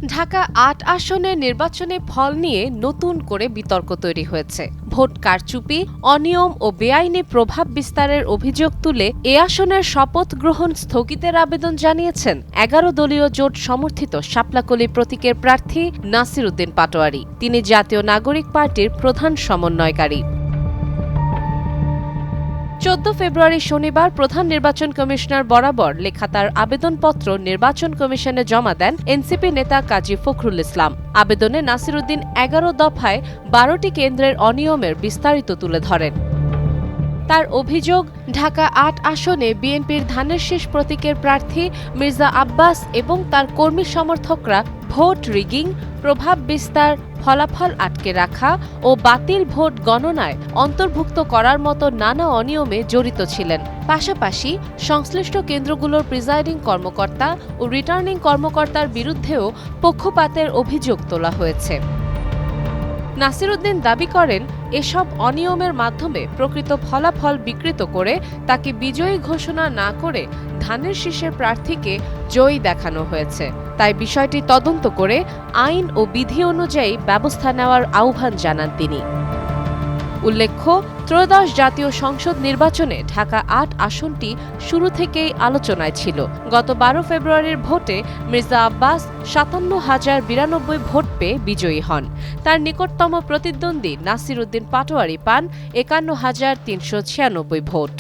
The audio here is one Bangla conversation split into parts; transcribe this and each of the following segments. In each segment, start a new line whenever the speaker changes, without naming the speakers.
ঢাকা ৮ আসনের নির্বাচনে ফল নিয়ে নতুন করে বিতর্ক তৈরি হয়েছে। ভোট কারচুপি, অনিয়ম ও বেআইনি প্রভাব বিস্তারের অভিযোগ তুলে এ আসনের শপথ গ্রহণ স্থগিতের আবেদন জানিয়েছেন ১১ দলীয় জোট সমর্থিত শাপলাকলি প্রতীকের প্রার্থী নাসির উদ্দিন পাটোয়ারী। তিনি জাতীয় নাগরিক পার্টির প্রধান সমন্বয়কারী। ১৪ ফেব্রুয়ারি শনিবার প্রধান নির্বাচন কমিশনার বরাবর লেখা তার আবেদনপত্র নির্বাচন কমিশনে জমা দেন এনসিপি নেতা কাজী ফখরুল ইসলাম। আবেদনে নাসির উদ্দিন ১১ দফায় ১২টি কেন্দ্রের অনিয়মের বিস্তারিত তুলে ধরেন। তার অভিযোগ, ঢাকা ৮ আসনে বিএনপির ধানের শীষ প্রতীকের প্রার্থী মির্জা আব্বাস এবং তার কর্মী সমর্থকরা ভোট রিগিং, প্রভাব বিস্তার, ফলাফল আটকে রাখা ও বাতিল ভোট গণনায় অন্তর্ভুক্ত করার মতো নানা অনিয়মে জড়িত ছিলেন। পাশাপাশি সংশ্লিষ্ট কেন্দ্রগুলোর প্রিজাইডিং কর্মকর্তা ও রিটার্নিং কর্মকর্তার বিরুদ্ধেও পক্ষপাতের অভিযোগ তোলা হয়েছে। নাসির উদ্দিন দাবি করেন, এসব অনিয়মের মাধ্যমে প্রকৃত ফলাফল বিকৃত করে তাকে বিজয়ী ঘোষণা না করে ধানের শীষের প্রার্থীকে জয়ী দেখানো হয়েছে। তাই বিষয়টি তদন্ত করে আইন ও বিধি অনুযায়ী ব্যবস্থা নেওয়ার আহ্বান জানান তিনি। উল্লেখ্য, ত্রয়োদশ জাতীয় সংসদ নির্বাচনে ঢাকা ৮ আসনটি শুরু থেকেই আলোচনায় ছিল। গত ১২ ফেব্রুয়ারির ভোটে মির্জা আব্বাস ৫৭,০৯২ ভোট পেয়ে বিজয়ী হন। তার নিকটতম প্রতিদ্বন্দ্বী নাসির উদ্দিন পাটোয়ারী পান ৫১,৩৯৬ ভোট।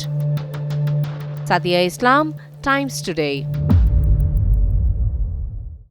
সাদিয়া ইসলাম, টাইমস টুডে।